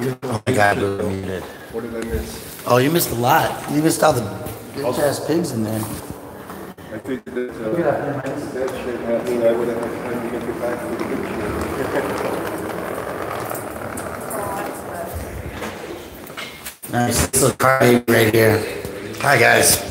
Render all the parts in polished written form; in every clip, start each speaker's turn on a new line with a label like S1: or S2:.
S1: Oh my God, we were muted.
S2: What did I miss?
S1: Oh, you missed a lot. You missed all the bitch-ass pigs in there.
S2: I think that that shit happening, I would have had time to get back to the picture.
S1: Nice. This little car right here. Hi, guys.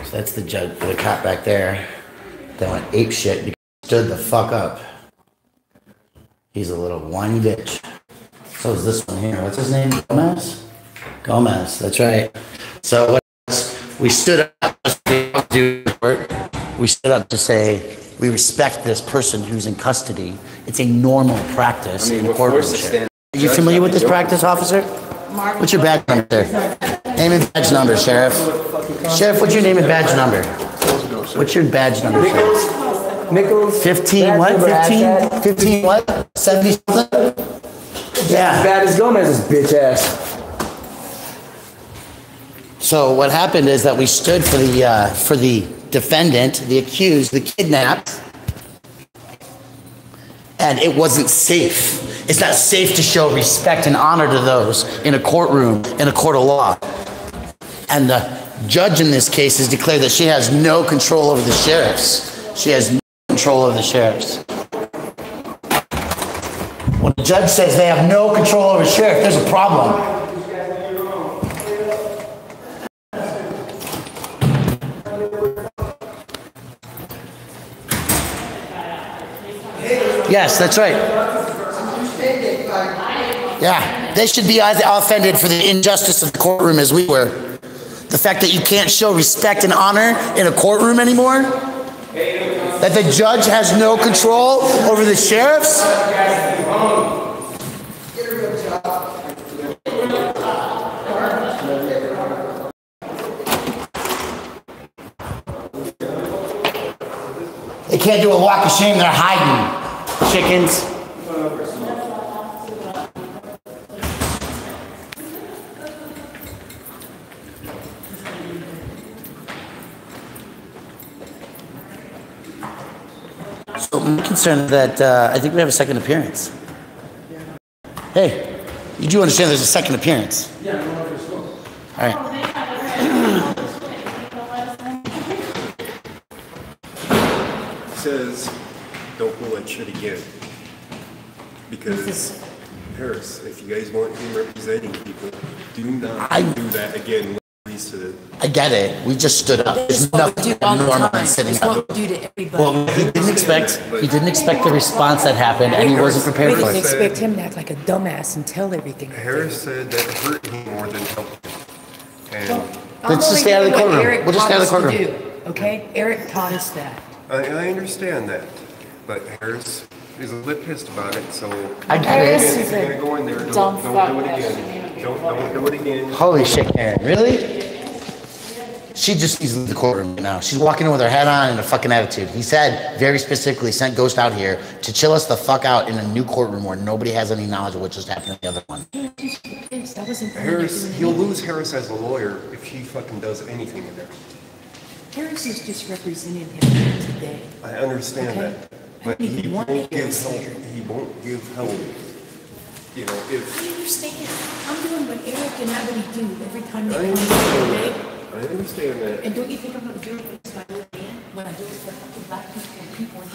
S1: That's the judge, the cop back there that went ape shit because he stood the fuck up. He's a little whiny bitch. So is this one here. What's his name? Gomez? Gomez, that's right. So we stood up to say we respect this person who's in custody. It's a normal practice in courtroom. Are you familiar with this practice, officer? What's your badge number, sir? Name and badge number, Sheriff. Sheriff, what's your name and badge number? What's your badge number, Sheriff?
S3: Nichols.
S1: 15 what? 15? 15 what? 70 something? Yeah.
S3: As bad as Gomez's bitch ass.
S1: So what happened is that we stood for the defendant, the accused, the kidnapped, and it wasn't safe. It's not safe to show respect and honor to those in a courtroom, in a court of law. And the judge in this case has declared that she has no control over the sheriffs. She has no control over the sheriffs. When the judge says they have no control over the sheriff, there's a problem. Yes, that's right. Yeah, they should be as offended for the injustice of the courtroom as we were. The fact that you can't show respect and honor in a courtroom anymore? That the judge has no control over the sheriffs? They can't do a walk of shame, they're hiding. Chickens. So I'm concerned that I think we have a second appearance. Hey, you do understand there's a second appearance? Yeah. All right.
S2: It says, don't pull that shit again. Because, Harris, if you guys want him representing people, do not do that again.
S1: I get it. We just stood up. There's nothing normal in sitting up. Well, he didn't expect the response that happened, and he wasn't prepared for it.
S4: We didn't expect him to act like a dumbass and tell everything.
S2: Harris said that hurt him more than helped him. And
S1: let's just stay out of the courtroom. We'll just stay out of the courtroom.
S4: Okay? Eric taught us that.
S2: I understand that, but Harris is a little pissed about it, so
S1: I get it.
S2: If you're gonna go in there, don't do it again. Don't do it again.
S1: Holy shit, Karen! Really? She just needs to leave the courtroom now. She's walking in with her head on and a fucking attitude. He said, very specifically, sent Ghost out here to chill us the fuck out in a new courtroom where nobody has any knowledge of what just happened in the other one.
S2: Harris, he'll lose Harris as a lawyer if she fucking does anything in there.
S4: Harris is just representing him today.
S2: I understand that, but he won't give help. He won't give help. You know, if...
S4: I understand. I'm doing what Eric and Abby do every time they come
S2: today. I understand that.
S4: And don't you think I'm not doing this by the way when I do it for fucking black people and people and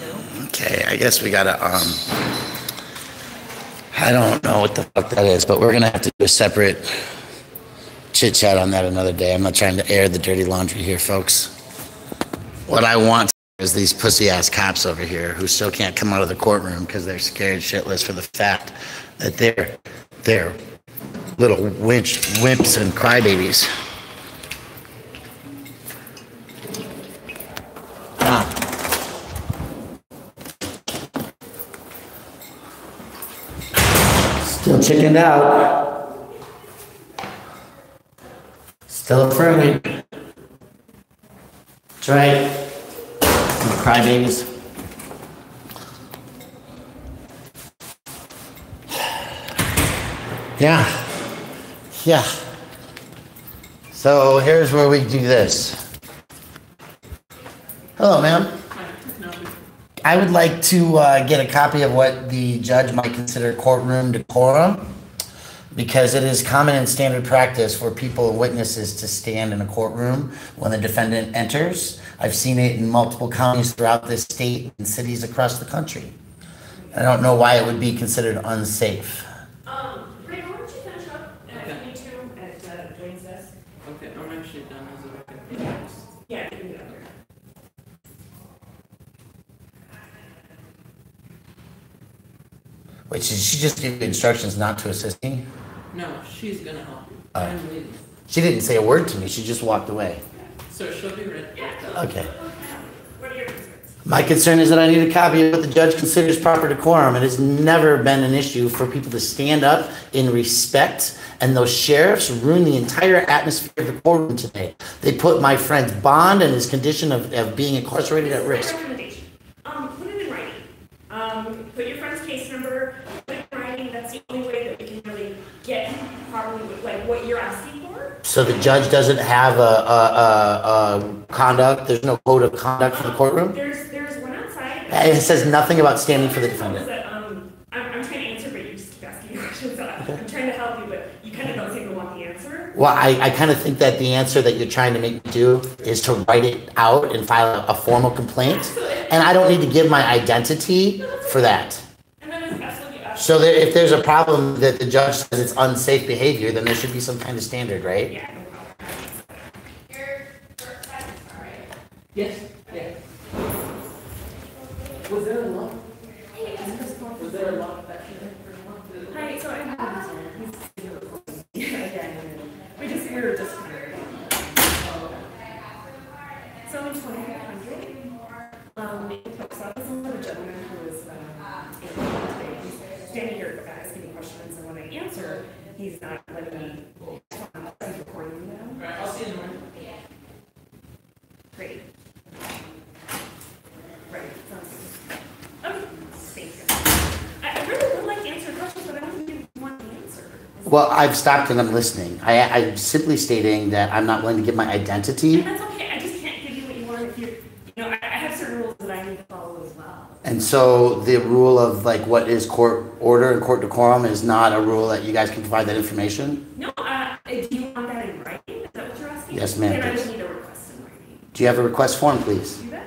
S4: know?
S1: Okay, I guess we gotta, I don't know what the fuck that is, but we're gonna have to do a separate chit chat on that another day. I'm not trying to air the dirty laundry here, folks. What I want is these pussy ass cops over here who still can't come out of the courtroom because they're scared shitless for the fact that they're little wimps and crybabies. Still chickened out. Still afraid. That's right. Crybabies. Yeah. Yeah. So here's where we do this. Hello, ma'am. I would like to get a copy of what the judge might consider courtroom decorum, because it is common and standard practice for people, witnesses, to stand in a courtroom when the defendant enters. I've seen it in multiple counties throughout this state and cities across the country. I don't know why it would be considered unsafe.
S4: Ray, why don't you finish up at 22 at Dwayne's desk?
S5: Okay, I'm actually done as a record.
S4: Yeah, you can get up there.
S1: Wait, did she just give you instructions not to assist me?
S5: No, she's gonna help you.
S1: Oh.
S5: I'm leaving.
S1: She didn't say a word to me, she just walked away.
S5: So she'll be ready.
S1: Okay.
S4: What are your concerns?
S1: My concern is that I need a copy of what the judge considers proper decorum. It has never been an issue for people to stand up in respect, and those sheriffs ruined the entire atmosphere of the courtroom today. They put my friend's bond and his condition of being incarcerated at risk.
S4: Recommendation. Put it in writing. Put your friend's case number, put it in writing. That's the only way that we can really get probably like what you're asking for.
S1: So the judge doesn't have a conduct, there's no code of conduct for the courtroom?
S4: There's one outside.
S1: And it says nothing about standing for the defendant.
S4: That, I'm trying to answer, but you just keep asking me questions. So I'm trying to help you, but you kind of don't seem to want the answer.
S1: Well, I kind of think that the answer that you're trying to make me do is to write it out and file a formal complaint. And I don't need to give my identity for that.
S4: And then it's absolutely
S1: So if there's a problem that the judge says it's unsafe behavior, then there should be some kind of standard, right?
S4: yeah, no problem.
S5: Yes, yeah. Was there a lock? Was there a lock back there?
S4: Hi, so I'm we were just so in 2500, in the post office, and the gentleman who was today, he's standing here asking me questions, and when I answer, he's not letting me. He's recording me now.
S5: All right, I'll see you in a minute.
S4: Great. Right. Sounds good. Okay. Thank you. I really would like to answer questions, but I don't think you want the answer.
S1: Well, I've stopped and I'm listening. I'm simply stating that I'm not willing to give my identity.
S4: And that's okay. I just can't give you what you want if I have certain rules that I need to follow as well.
S1: And so the rule of like what is court order and court decorum is not a rule that you guys can provide that information?
S4: No, do you want that in writing? Is that what you're asking?
S1: Yes, ma'am,
S4: Then I
S1: please.
S4: just need a request in writing.
S1: Do you have a request form, please?
S4: Do that?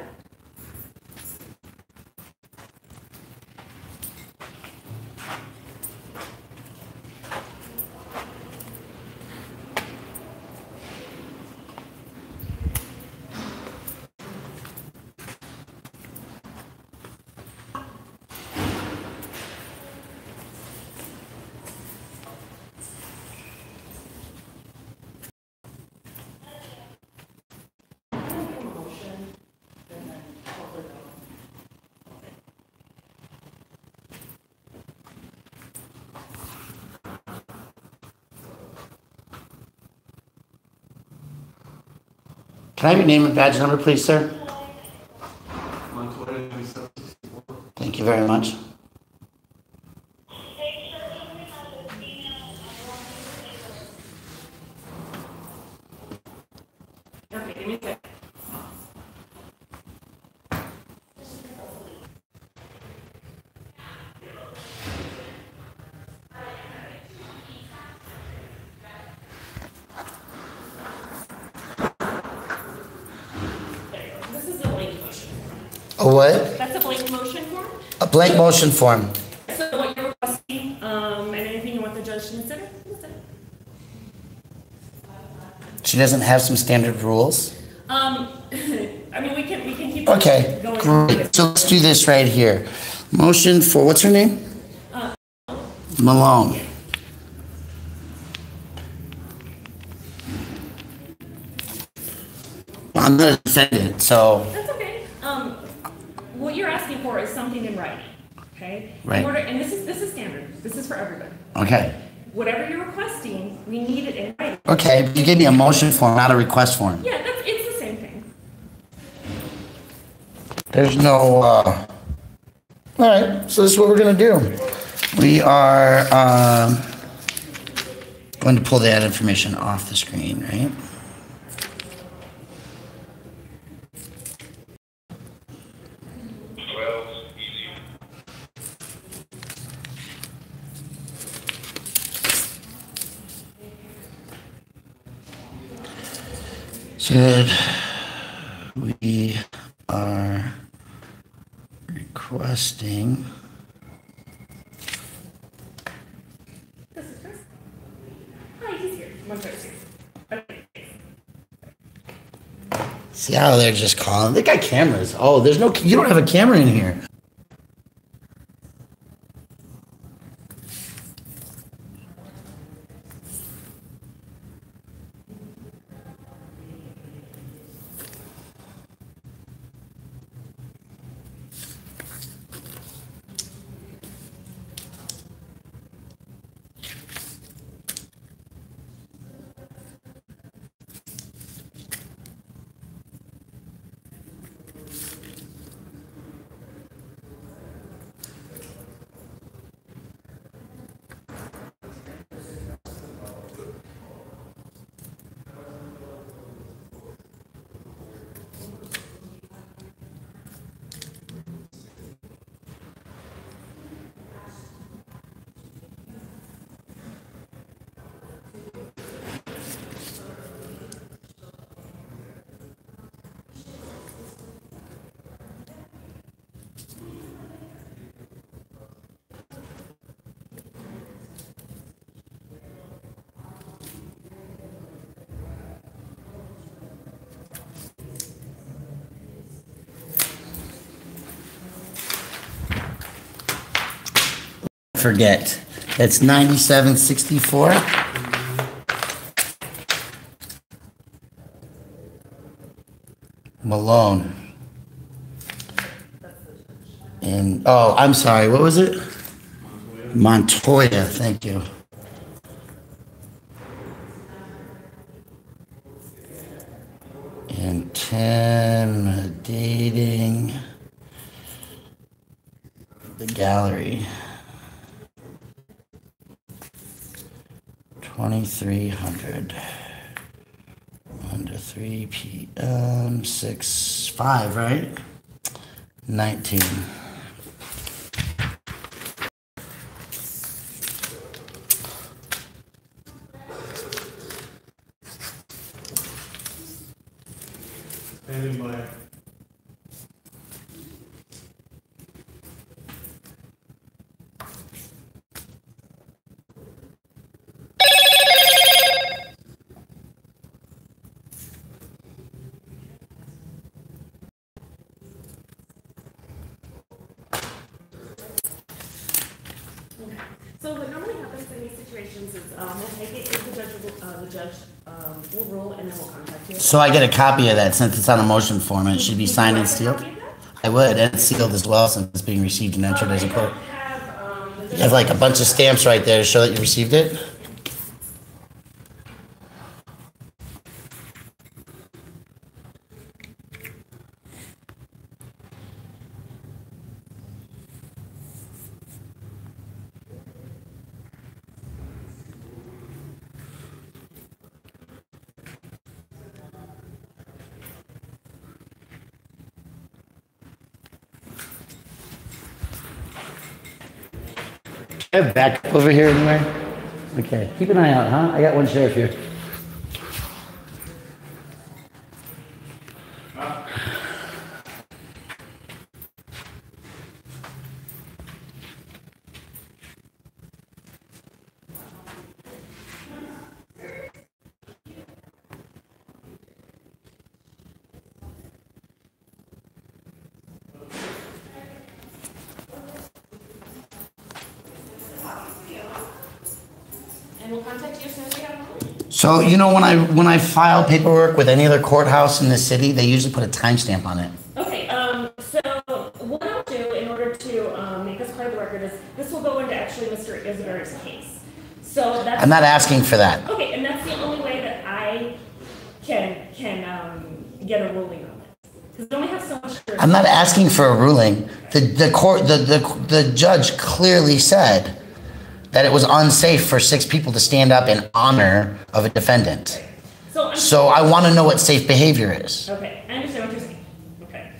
S1: Can I have your name and badge number, please, sir? Thank you very much.
S4: Okay, give me a second. This is a blank motion.
S1: A what?
S4: That's a blank motion form.
S1: A blank motion form.
S4: So what you're requesting, and anything you want the judge to consider?
S1: She doesn't have some standard rules?
S4: I mean, we can keep
S1: Okay,
S4: going.
S1: great. So let's do this right here. Motion for, what's her name? Malone. I'm not a defendant, so,
S4: That's okay. What you're asking for is something in writing, okay?
S1: Right.
S4: In order, and this is standard. This is for everybody.
S1: okay.
S4: Whatever you're requesting, we need it in writing.
S1: Okay, but you gave me a motion form, not a request form.
S4: Yeah, it's the same thing.
S1: There's no, all right, so this is what we're gonna do. We are, Going to pull that information off the screen, right? Good. We are requesting.
S4: This is Chris. Hi, he's here. One second. Okay.
S1: See how they're just calling? They got cameras. Oh, there's no. You don't have a camera in here. Forget. That's 9764. Malone. And oh, I'm sorry. What was it? Montoya. Thank you. Intimidating the gallery. 2300. 1 to 3 p.m. 6/5, right? 19.
S2: Standing by.
S4: So what normally happens in these situations is we'll take it, if the judge will rule, and then we'll contact you.
S1: So I get a copy of that since it's on a motion form and it should be signed and sealed? I would, and it's sealed as well since it's being received and entered as a court. You have like a bunch of stamps right there to show that you received it? I have backup over here anywhere? Okay, keep an eye out, huh? I got one sheriff here.
S4: And we'll contact you as soon as we have a ruling.
S1: So, you know, when I file paperwork with any other courthouse in the city, they usually put a timestamp on it.
S4: Okay, so what I'll do in order to make this part of the record is, this will go into actually Mr. Isberg's case. So that's.
S1: I'm not asking for that.
S4: Okay, and that's the only way that I can get a ruling on it. Because we only have so much.
S1: I'm not asking for a ruling. The judge clearly said that it was unsafe for 6 people to stand up in honor of a defendant. So I want to know what safe behavior is.
S4: Okay, I understand what you're saying. Okay.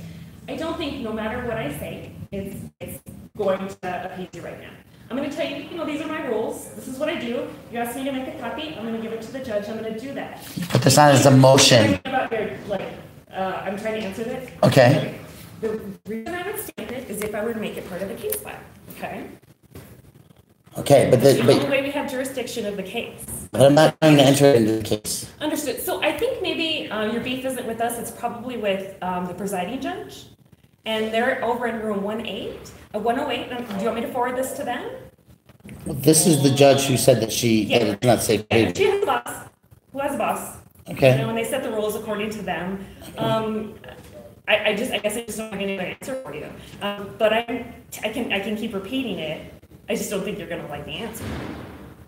S4: I don't think no matter what I say, it's going to appease you right now. I'm going to tell you, these are my rules. This is what I do. You asked me to make a copy. I'm going to give it to the judge. I'm going to do that.
S1: Put this on as a motion.
S4: I'm trying to answer this.
S1: Okay.
S4: The reason I would stamp it is if I were to make it part of the case file. Okay?
S1: Okay, but
S4: The only way we have jurisdiction of the case.
S1: but I'm not trying to enter it into the case.
S4: Understood. So I think maybe your beef isn't with us. It's probably with the presiding judge. And they're over in room 108. 108. Do you want me to forward this to them?
S1: Well, this is the judge who said that that it's not safe
S4: Yeah,
S1: behavior.
S4: she has a boss. Who has a boss?
S1: Okay.
S4: And they set the rules according to them. I guess I just don't have any answer for you. But I can keep repeating it. I just don't think you're gonna like the answer.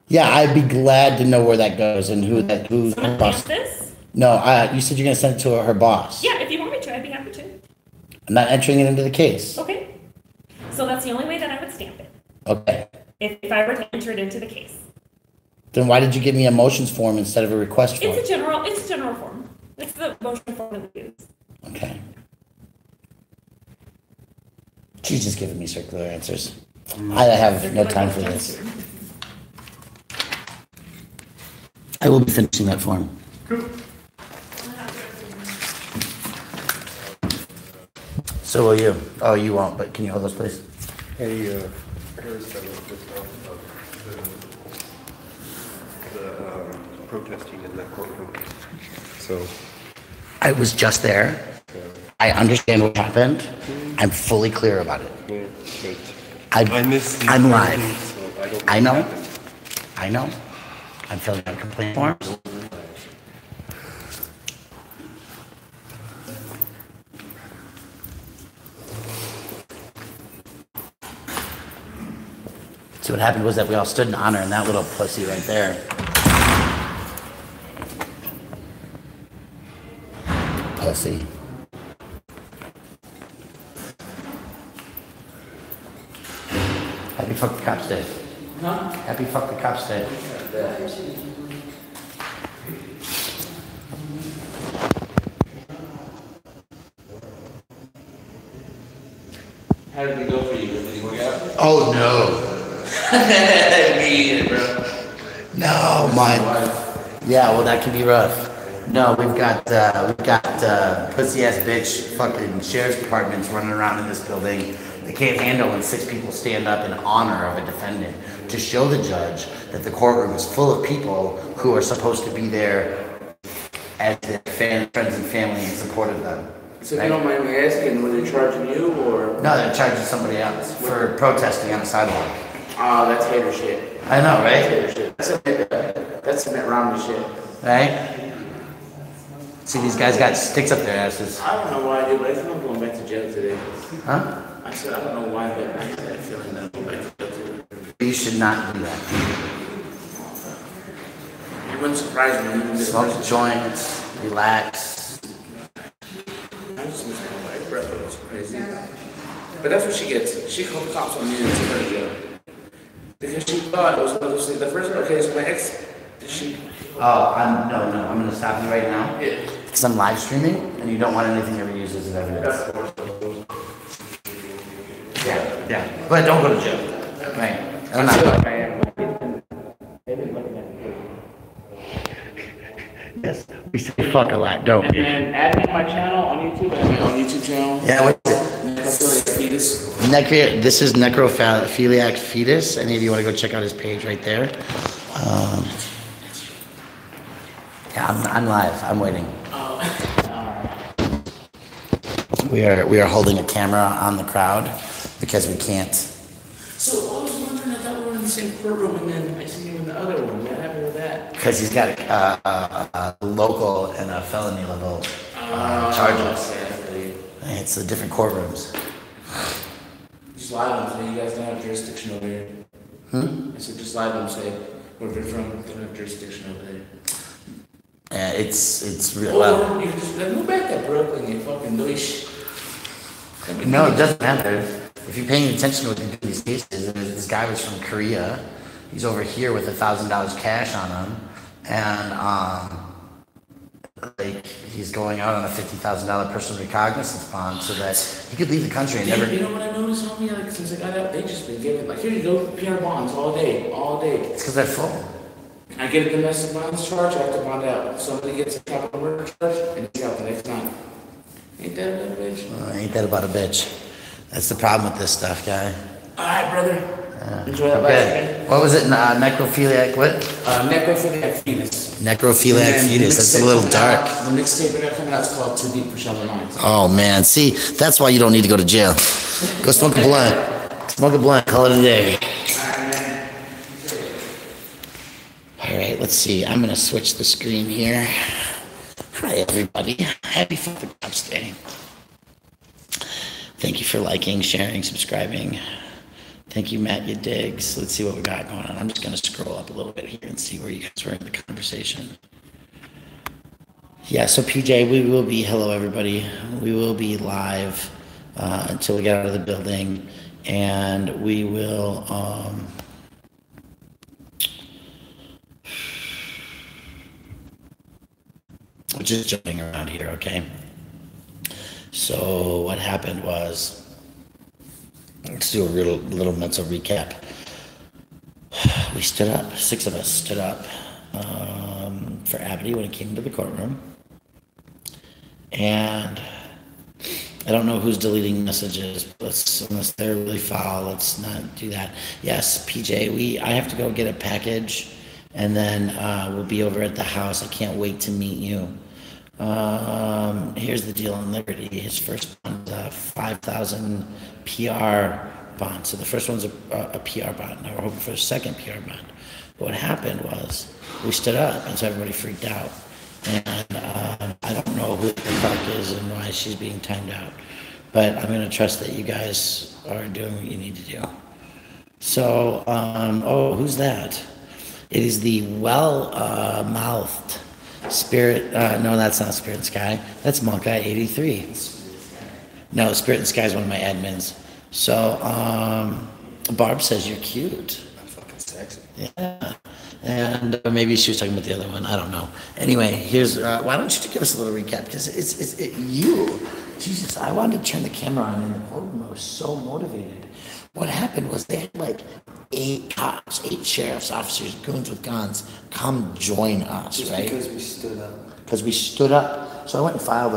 S1: Yeah, I'd be glad to know where that goes and who's her boss.
S4: This?
S1: No, you said you're gonna send it to her boss.
S4: Yeah, if you want me to, I'd be happy to.
S1: I'm not entering it into the case.
S4: Okay. So that's the only way that I would stamp it.
S1: Okay.
S4: If I were to enter it into the case.
S1: Then why did you give me a motions form instead of a request form?
S4: It's a general form. It's the motion form that we use.
S1: Okay. She's just giving me circular answers. I have no time for this. I will be finishing that form. So will you. Oh, you won't, but can you hold those, please?
S2: Hey, Harris, I was just talking about the protesting in that courtroom. So,
S1: I was just there. I understand what happened. I'm fully clear about it.
S2: yeah, but
S1: I
S2: missed the
S1: I'm live.
S2: so I don't
S1: I know.
S2: what happened.
S1: I know. I'm filling out complaint forms. So what happened was that we all stood in honor, and that little pussy right there. Pussy. Happy fuck the cops day. Huh? Happy fuck the cops day.
S6: How did it go for you? Did it work out?
S1: Oh no.
S6: Me either, bro.
S1: No, my. Yeah, well, that can be rough. No, we've got pussy ass bitch fucking sheriff's departments running around in this building. They can't handle when 6 people stand up in honor of a defendant to show the judge that the courtroom is full of people who are supposed to be there as their friends and family in support of them.
S6: So if you don't mind me asking, were they charging you or?
S1: No, they're charging somebody else for protesting on the sidewalk.
S6: Oh, that's hater shit.
S1: I know,
S6: That's
S1: right?
S6: hater shit. That's Mitt Romney shit.
S1: Right? See, these guys got sticks up their asses.
S6: I don't know why I did, but I think I'm going back to jail today.
S1: Huh?
S6: I said, I don't know why, but I had that feeling that I'm going back to jail today.
S1: You should not do that.
S6: You wouldn't surprise me. You wouldn't
S1: Smoke a joint, relax.
S6: I just miss my wife, bro. It's crazy. But that's what she gets. She called the cops on me and took her to jail. Because she thought it was supposed to the first one, okay, so my ex, she.
S1: Oh, no, I'm gonna stop you right now.
S6: Yeah.
S1: Because I'm live streaming and you don't want anything ever used as evidence. Yeah. But don't go to jail. Right. I'm not. Yes, we say fuck a lot, don't we?
S6: And add me to my channel on YouTube. Add me on YouTube channel.
S1: Yeah, what's it?
S6: Necrophiliac Fetus.
S1: This is Necrophiliac Fetus. Any of you want to go check out his page right there? Yeah, I'm live. I'm waiting. We are holding a camera on the crowd because we can't.
S6: So I was wondering, I thought we were in the same courtroom, and then I seen you in the other one. What happened with that?
S1: Because he's got a local and a felony level charges. It's the different courtrooms.
S6: Just lie to them, say you guys don't have jurisdiction over here. I said, just lie to them, say, where you're from, don't have jurisdiction over there.
S1: Yeah, it's real.
S6: Or
S1: Well,
S6: you can just move back to Brooklyn, you fucking douche.
S1: no, it doesn't matter. If you're paying attention to what they do in these cases, and this guy was from Korea, He's over here with $1,000 cash on him, and like he's going out on a $50,000 personal recognizance bond so that he could leave the country and never.
S6: You know what I noticed, homie? Like since I got out, they just been giving like, here you go, PR bonds all day.
S1: It's because they're full.
S6: I get a domestic violence charge, I have to bond out. Somebody gets a capital murder charge, and it's out the next time. Ain't that about a bitch?
S1: Ain't that about a bitch? That's the problem with this stuff, guy.
S6: All right, brother. Enjoy that
S1: Okay. What was it? Necrophiliac what?
S6: Necrophiliac fetus.
S1: Necrophiliac
S6: And then
S1: fetus.
S6: the
S1: That's a
S6: mixtape
S1: little
S6: coming
S1: dark.
S6: out- The mixtape that coming out is called Too Deep for Shallow Minds.
S1: Oh man, see, that's why you don't need to go to jail. Go smoke a blunt. Smoke a blunt. Call it a day. All right, let's see. I'm gonna switch the screen here. Hi everybody. Happy 4th of God's Day. Thank you for liking, sharing, subscribing. Thank you, Matt You Digs. Let's see what we got going on. I'm just gonna scroll up a little bit here and see where you guys were in the conversation. Yeah, so PJ, we will be, hello everybody, we will be live until we get out of the building, and we will, we're just jumping around here, okay? So what happened was, let's do a little mental recap. We stood up, 6 of us stood up for Abity when he came into the courtroom. And I don't know who's deleting messages, but unless they're really foul, let's not do that. Yes, PJ, I have to go get a package, and then we'll be over at the house. I can't wait to meet you. Here's the deal on Liberty. His first bond is a 5,000 PR bond. So the first one's a PR bond. Now we're hoping for a second PR bond. But what happened was we stood up, and so everybody freaked out. And I don't know who the fuck is and why she's being timed out. But I'm going to trust that you guys are doing what you need to do. So, who's that? It is the well-mouthed Spirit. No, that's not Spirit and Sky. That's Monk Guy 83. No, Spirit and Sky is one of my admins. So, Barb says you're cute.
S2: I'm fucking sexy.
S1: Yeah. And maybe she was talking about the other one. I don't know. Anyway, here's, why don't you give us a little recap? Because you, Jesus, I wanted to turn the camera on and the courtroom was so motivated. What happened was they had like 8 cops, 8 sheriff's officers, goons with guns, come join us,
S3: Just
S1: right?
S3: because we stood up.
S1: Because we stood up. So I went and filed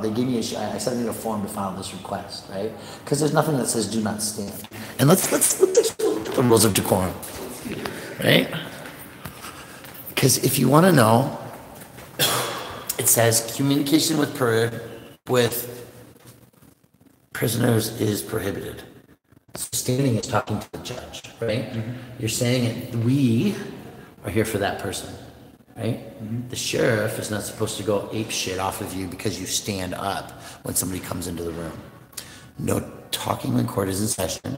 S1: they gave me I sent in a form to file this request, right? Because there's nothing that says do not stand. And let's the rules of decorum, right? Because if you want to know, it says communication with prisoners is prohibited. So standing is talking to the judge, right? Mm-hmm. You're saying it, we are here for that person. Right? Mm-hmm. The sheriff is not supposed to go ape shit off of you because you stand up when somebody comes into the room. No talking when court is in session.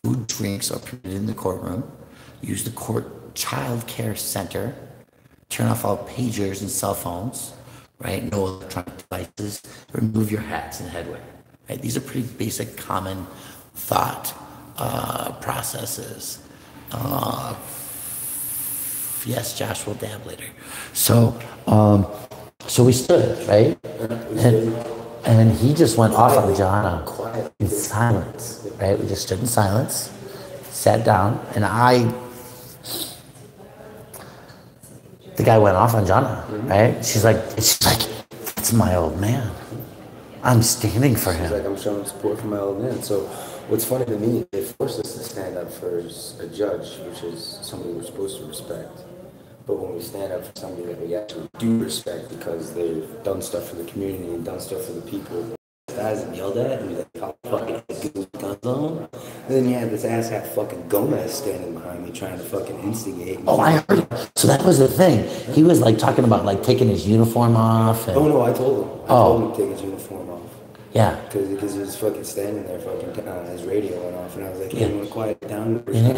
S1: Food, drinks are permitted in the courtroom. Use the court child care center. Turn off all pagers and cell phones. Right? No electronic devices. Remove your hats and headwear. Right? These are pretty basic, common thought processes. Yes, Josh will dab later. So we stood, right? And he just went off on Jana in silence, right? We just stood in silence, sat down, and the guy went off on Jana, right? She's like, that's my old man. I'm standing for him.
S3: She's like, I'm showing support for my old man. So what's funny to me, they forced us to stand up for a judge, which is somebody we're supposed to respect. But when we stand up for somebody that we actually do respect because they've done stuff for the community and done stuff for the people, guys and yelled at and like, how fucking guns on. And then you had this asshat fucking Gomez standing behind me trying to fucking instigate.
S1: Oh, I heard. So that was the thing. He was like talking about like taking his uniform off. And,
S3: Oh no, I told him. I told him to take his uniform off.
S1: Yeah.
S3: Because he was fucking standing there, fucking his radio went off, and I was like, hey,
S1: Yeah.
S3: you want to quiet down?
S1: Yeah.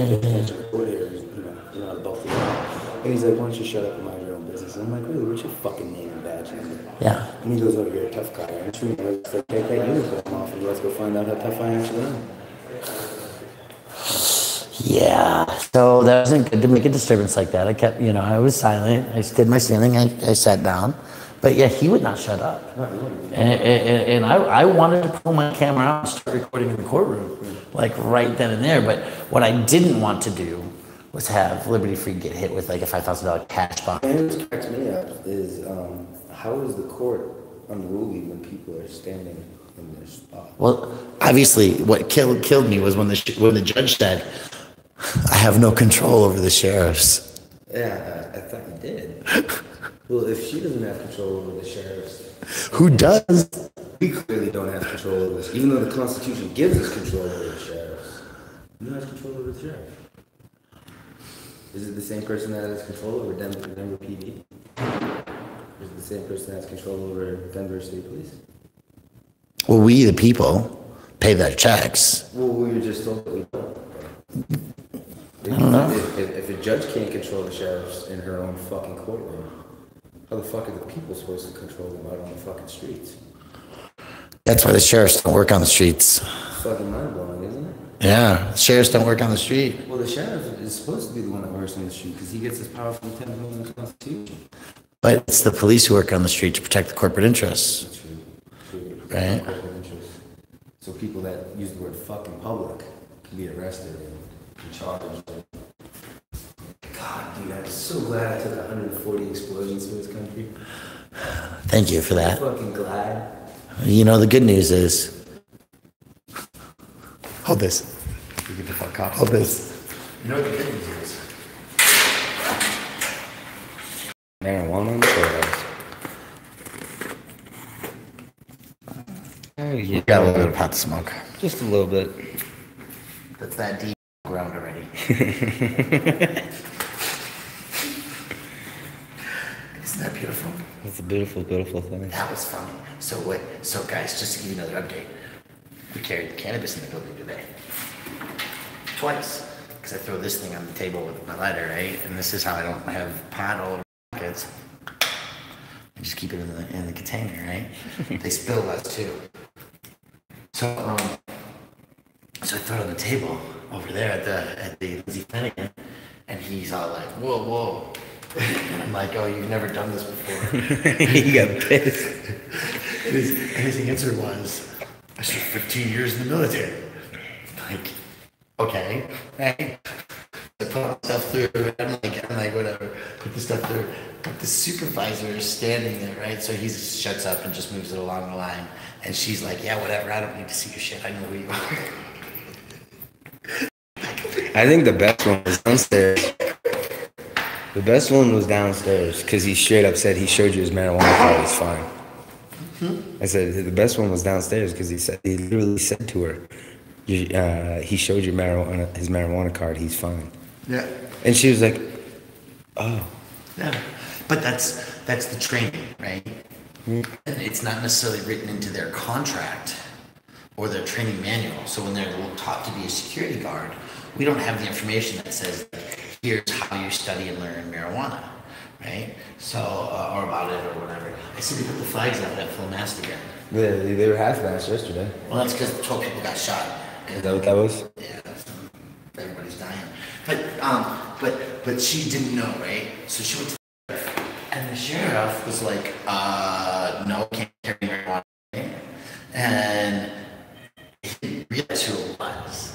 S3: You're not above the law. And he's like, why don't you shut up and mind your own business? And I'm like, really, what's your fucking name and badge number?
S1: Yeah.
S3: And he goes, oh, you're a tough guy, aren't you? And I was like, take that uniform off and let's go find out how tough I actually am.
S1: Yeah, so that wasn't good to make a disturbance like that. I kept, I was silent. I did my standing. I sat down. But yeah, he would not shut up. And I wanted to pull my camera out and start recording in the courtroom, like right then and there. But what I didn't want to do was have Liberty Free get hit with like a $5,000 cash bond.
S3: And what cracks me up is how is the court unruly when people are standing in their spot?
S1: Well, obviously, what killed me was when the judge said, "I have no control over the sheriffs."
S3: Yeah, I thought you did. Well, if she doesn't have control over the sheriffs,
S1: Who does?
S3: we clearly don't have control over this. Even though the Constitution gives us control over the sheriffs, who has control over the sheriff? Is it the same person that has control over Denver PD? Is it the same person that has control over Denver State Police?
S1: Well, we, the people, pay their checks.
S3: Well, we were just told that we don't.
S1: I don't know.
S3: If a judge can't control the sheriffs in her own fucking courtroom, how the fuck are the people supposed to control them out on the fucking streets?
S1: That's why the sheriffs don't work on the streets.
S3: It's fucking mind-blowing, isn't it?
S1: Yeah, sheriffs don't work on the street.
S3: Well, the sheriff is supposed to be the one that works on the street because he gets his power from the 10th Amendment of the Constitution.
S1: But it's the police who work on the street to protect the corporate interests.
S3: True.
S1: Right.
S3: Corporate interests. So people that use the word fucking public can be arrested and charged. God, dude, I'm so glad I took 140 explosions to this country.
S1: Thank you for that.
S3: I'm fucking glad.
S1: The good news is... Hold this. You get the fuck off. Hold this.
S3: You know what the good news is? Marijuana and sodas. Oh,
S1: You got a little bit of pot smoke.
S3: just a little bit.
S1: That's that deep ground already. Isn't that beautiful?
S3: It's a beautiful, beautiful thing.
S1: That was funny. So guys, just to give you another update, we carried cannabis in the building today. Twice. Because I throw this thing on the table with my lighter, right? And this is how I don't have pot all over my pockets. I just keep it in the container, right? They spill less too. So I throw it on the table over there at the Lindsay Finnegan, and he's all like, "Whoa, whoa." And I'm like, "Oh, you've never done this before."
S3: He got pissed.
S1: And his answer was, "I served 15 years in the military." Like, okay, right? I put myself through, I'm like, whatever, put the stuff through. But the supervisor is standing there, right? So he shuts up and just moves it along the line. And she's like, "Yeah, whatever, I don't need to see your shit, I know who you are."
S3: I think the best one was downstairs. The best one was downstairs because he straight up said he showed you his marijuana card. He's fine. I said the best one was downstairs because he literally said to her, he showed you his marijuana card. He's fine.
S1: Yeah.
S3: And she was like, "Oh."
S1: Yeah. But that's the training, right? And it's not necessarily written into their contract or their training manual. So when they're taught to be a security guard, we don't have the information that says, here's how you study and learn marijuana, right? So, or about it or whatever. I see they put the flags out at full mast again.
S3: They were half-mast yesterday.
S1: Well, that's because 12 people got shot.
S3: Is that what that was?
S1: Yeah, everybody's dying. But she didn't know, right? So she went to the sheriff, and the sheriff was like, "No, can't carry marijuana." And he didn't realize who it was,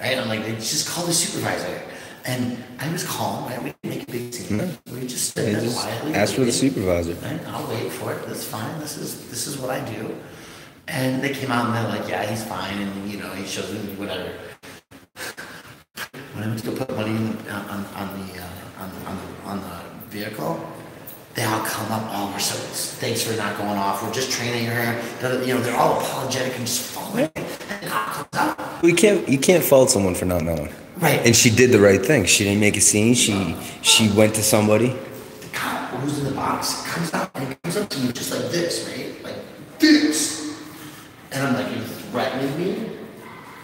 S1: right? I'm like, they just call the supervisor. And I was calm, right? We didn't make a big scene. We just stood there quietly.
S3: Asked for the supervisor.
S1: Right? I'll wait for it. That's fine. This is what I do. And they came out and they're like, "Yeah, he's fine," and he shows me whatever. When I went to go put money on the vehicle, they all come up. "Oh, we're so thanks for not going off. We're just training her." They're all apologetic and just following. And the cop comes up.
S3: You can't fault someone for not knowing.
S1: Right.
S3: And she did the right thing. She didn't make a scene. She went to somebody.
S1: The cop who's in the box comes up and he comes up to me just like this, right? Like this. And I'm like, "Are you threatening me?"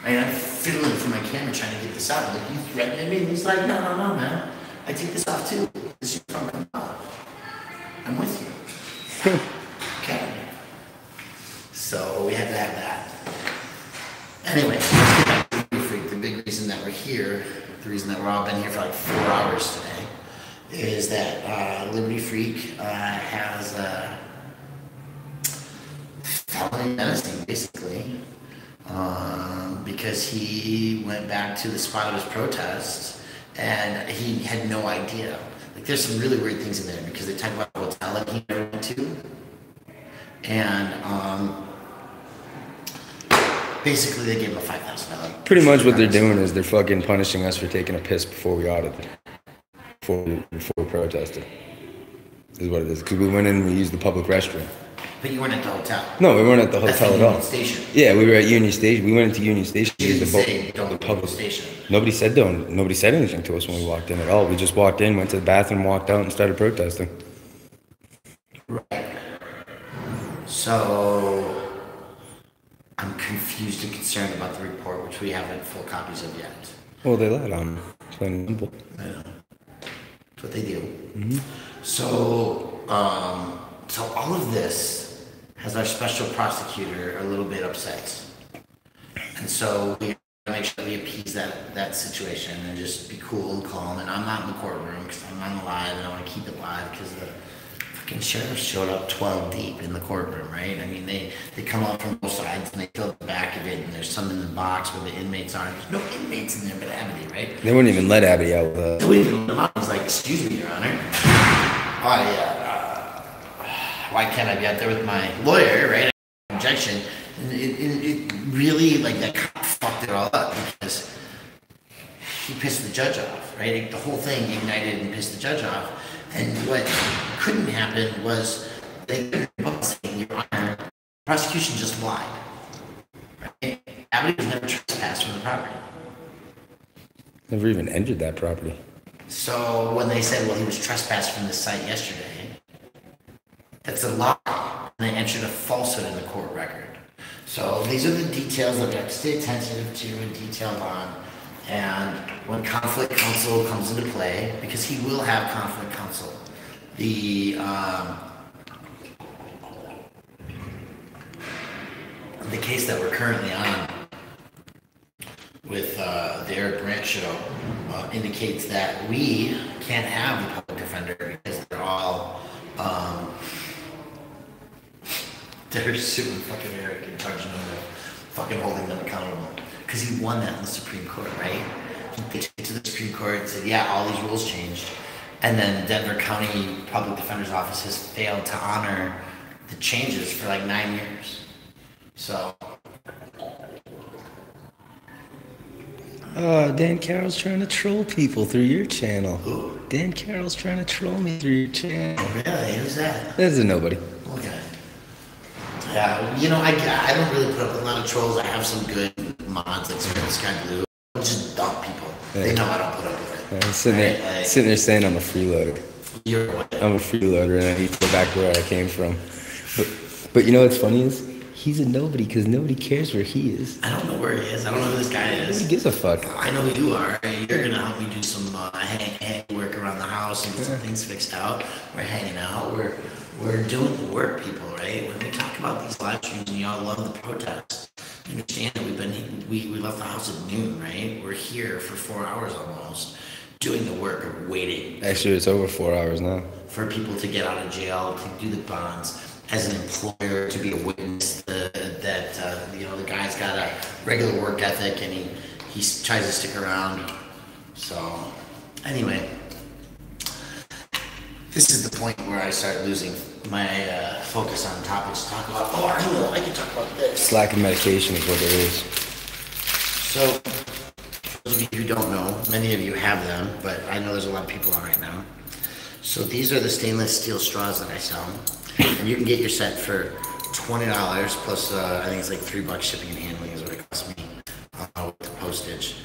S1: And I'm fiddling for my camera trying to get this out. I'm like, "You threatening me?" And he's like, No, man. I take this off too. This is from my mouth. I'm with you." Okay. So we had to have that. Anyway, let's get back to the big reason that we're here the reason that we're all been here for like 4 hours today, is that Liberty Freak has felony menacing, basically, because he went back to the spot of his protest and he had no idea. Like, there's some really weird things in there because they talk about a hotel that he never went to, and basically they gave him a $5,000.
S3: Pretty much what they're doing is they're fucking punishing us for taking a piss before we audited, before we protested. Is what it is. Because we went in and we used the public restroom.
S1: But you weren't at the hotel.
S3: No, we weren't at the
S1: That's
S3: hotel
S1: the
S3: at all.
S1: Union Station.
S3: Yeah, we were at Union Station. We went into Union Station.
S1: You
S3: to
S1: didn't
S3: use
S1: say don't
S3: the
S1: go to the
S3: public
S1: station.
S3: Nobody said don't. Nobody said anything to us when we walked in at all. We just walked in, went to the bathroom, walked out, and started protesting.
S1: Right. So I'm confused and concerned about the report, which we haven't full copies of yet.
S3: Well, they lied on me. Plain and simple.
S1: I know. That's what they do.
S3: Mm-hmm.
S1: So, so all of this has our special prosecutor a little bit upset. And so we make sure we appease that situation and just be cool and calm. And I'm not in the courtroom because I'm on the live and I want to keep it live because the fucking sheriff showed up 12 deep in the courtroom, right? I mean, they come up from both sides and they fill the back of it and there's some in the box where the inmates are. There's no inmates in there but Abity, right?
S3: They wouldn't even let Abby out with us.
S1: They wouldn't even let him out. I was like, excuse me, Your Honor. Why can't I be out there with my lawyer, right? Objection. And it really, like, that cop fucked it all up because he pissed the judge off, right? The whole thing ignited and pissed the judge off. And what couldn't happen was they couldn't say, Your Honor, the prosecution just lied. Right? Abity was never trespassed from the property.
S3: Never even entered that property.
S1: So when they said, well, he was trespassed from the site yesterday, that's a lie. And they entered a falsehood in the court record. So these are the details that we have to stay attentive to and detailed on. And when conflict counsel comes into play, because he will have conflict counsel, the case that we're currently on with the Eric Brandt show indicates that we can't have the public defender because they're all they're suing fucking Eric and charging him with fucking holding them accountable because he won that in the Supreme Court, right? He took it to the Supreme Court and said, yeah, all these rules changed, and then Denver County Public Defender's Office has failed to honor the changes for like 9 years. So.
S3: Dan Carroll's trying to troll people through your channel.
S1: Who?
S3: Dan Carroll's trying to troll me through your channel.
S1: Really? Who's that?
S3: There's a nobody.
S1: Okay. Yeah, you know, I don't really put up with a lot of trolls. I have some good mods like Sky Blue. I just dump people. They know I don't put up with it.
S3: I'm sitting there saying I'm a freeloader.
S1: You're what?
S3: I'm a freeloader and I need to go back to where I came from. But you know what's funny is he's a nobody because nobody cares where he is.
S1: I don't know where he is. I don't know who this guy is.
S3: Nobody gives a fuck.
S1: I know who you are. You're gonna help me do some hang work around the house and get some things fixed out. We're hanging out. We're doing the work, people, right? When we talk about these live streams and y'all love the protests, you understand that we left the house at noon, right? We're here for 4 hours almost, doing the work of waiting.
S3: Actually, it's over 4 hours now.
S1: For people to get out of jail, to do the bonds, as an employer, to be a witness that you know, the guy's got a regular work ethic and he tries to stick around. So anyway, this is the point where I start losing my focus on topics to talk about. Oh, I know, I can talk about this.
S3: Slack of medication is what it is.
S1: So, for those of you who don't know, many of you have them, but I know there's a lot of people on right now. So these are the stainless steel straws that I sell. And you can get your set for $20 plus, I think it's like $3 shipping and handling is what it costs me with the postage.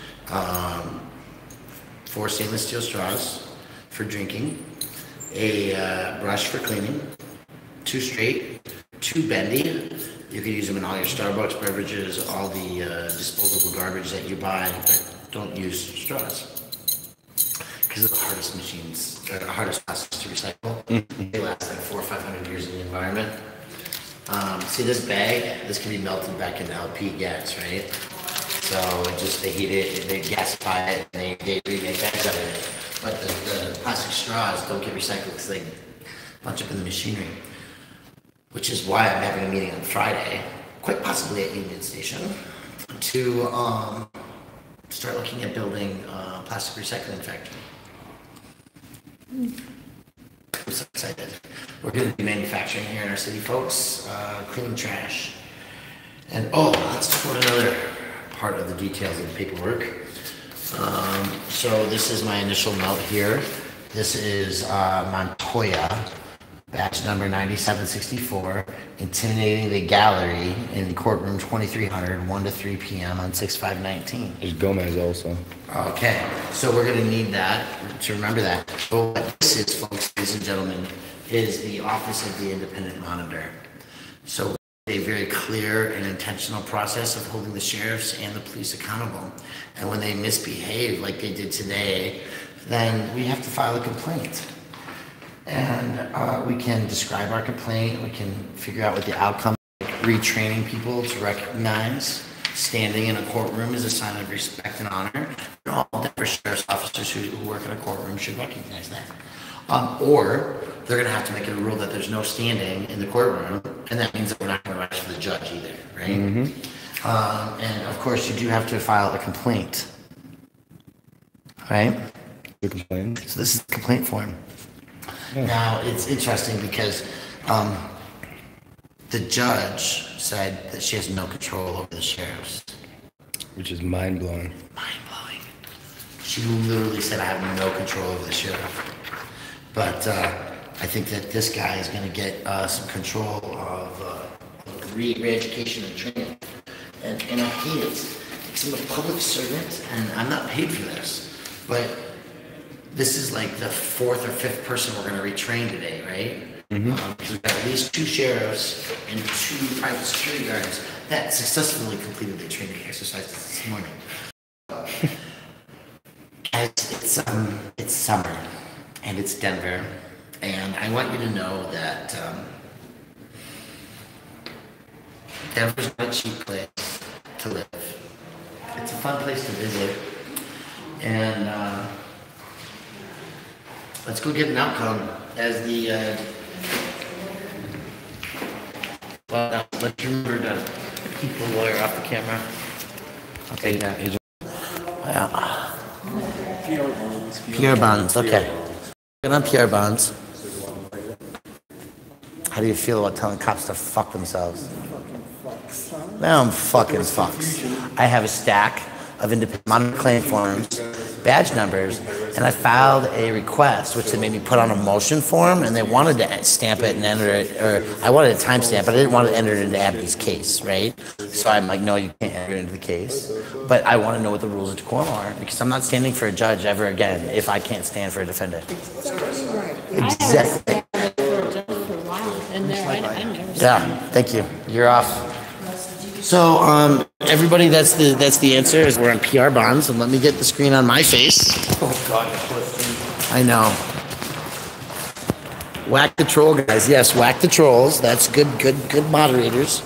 S1: 4 stainless steel straws for drinking, a brush for cleaning, 2 straight, 2 bendy. You can use them in all your Starbucks beverages, all the disposable garbage that you buy, but don't use straws. Because they're the hardest machines, the hardest plastics to recycle. They last like 400 or 500 years in the environment. See this bag? This can be melted back into LP gas, right? So it just, they heat it, they gasify it, and they remake bags out of it. But the plastic straws don't get recycled because they bunch up in the machinery. Which is why I'm having a meeting on Friday, quite possibly at Union Station, to start looking at building a plastic recycling factory. I'm so excited. We're going to be manufacturing here in our city, folks, clean trash. And let's talk about another part of the details of the paperwork. So this is my initial note here. This is Montoya, batch number 9764, intimidating the gallery in courtroom 2300, 1 to 3 p.m. on 6/5/19.
S3: There's Gomez also.
S1: Okay, so we're gonna need that, to remember that. But what this is, folks, ladies and gentlemen, is the Office of the Independent Monitor. So a very clear and intentional process of holding the sheriffs and the police accountable. And when they misbehave like they did today, then we have to file a complaint. And we can describe our complaint, we can figure out what the outcome is, like retraining people to recognize standing in a courtroom is a sign of respect and honor. And all Denver sheriff's officers who work in a courtroom should recognize that. Or they're going to have to make it a rule that there's no standing in the courtroom, and that means that we're not going to write for the judge either, right? And of course, you do have to file a complaint, right?
S3: The complaint.
S1: So this is the complaint form. Now, it's interesting because the judge said that she has no control over the sheriffs.
S3: Which is mind-blowing.
S1: Mind-blowing. She literally said, I have no control over the sheriff. But I think that this guy is going to get some control of re-education and training. And I hate it. Because I'm a public servant, and I'm not paid for this. But this is like the 4th or 5th person we're going to retrain today, right? Because we've got at least 2 sheriffs and 2 private security guards that successfully completed their training exercises this morning. It's summer, and it's Denver, and I want you to know that Denver's not a cheap place to live. It's a fun place to visit, and let's go get an outcome as the, let's remember to keep the lawyer off the camera. I'll take that. Yeah. PR bonds, okay. Get on PR bonds. How do you feel about telling cops to fuck themselves? Now I'm fucking fucks. I have a stack of independent monitor claim forms, badge numbers, and I filed a request, which they made me put on a motion form, and they wanted to stamp it and enter it, or I wanted a timestamp, but I didn't want to enter it into Abby's case, right? So I'm like, no, you can't enter it into the case. But I want to know what the rules of decorum are, because I'm not standing for a judge ever again if I can't stand for a defendant. Exactly. Yeah, thank you. You're off. So, everybody, that's the answer. Is we're on PR bonds, and let me get the screen on my face. Oh God, I know. Whack the troll, guys. Yes, whack the trolls. That's good moderators.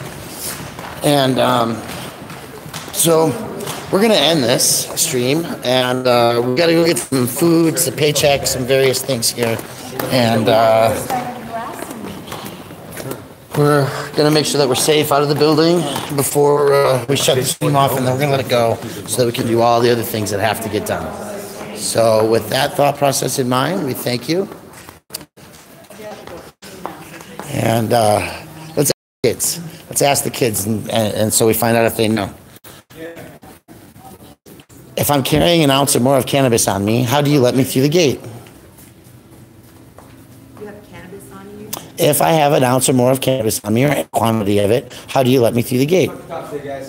S1: And so we're gonna end this stream, and we gotta go get some food, some paychecks, some various things here, and we're gonna make sure that we're safe out of the building before we shut the stream off, and then we're gonna let it go so that we can do all the other things that have to get done. So with that thought process in mind, we thank you. And let's ask the kids, and so we find out if they know. If I'm carrying an ounce or more of cannabis on me, how do you let me through the gate? If I have an ounce or more of cannabis on me, or a quantity of it, how do you let me through the gate?
S5: I don't think I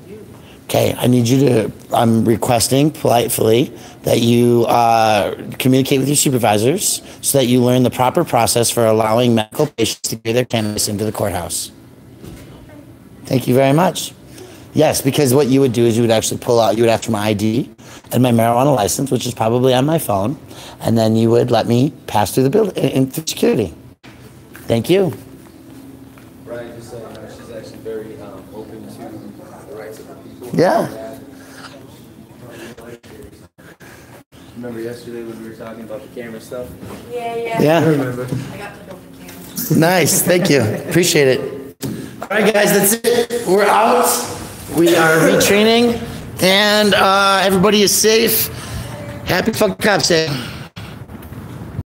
S5: do.
S1: Okay, I need you to, I'm requesting politely that you communicate with your supervisors so that you learn the proper process for allowing medical patients to carry their cannabis into the courthouse. Thank you very much. Yes, because what you would do is you would actually pull out, you would ask for my ID and my marijuana license, which is probably on my phone, and then you would let me pass through the building, into security. Thank you.
S3: Right, just so you know, she's actually very open to the rights of the people.
S1: Yeah.
S7: Remember yesterday when we were talking about the camera stuff?
S5: Yeah.
S7: I
S1: Yeah.
S7: remember.
S5: I got to go for camera.
S1: Nice. Thank you. Appreciate it. All right, guys, that's it. We're out. We are retraining, and everybody is safe. Happy fucking Cops Day.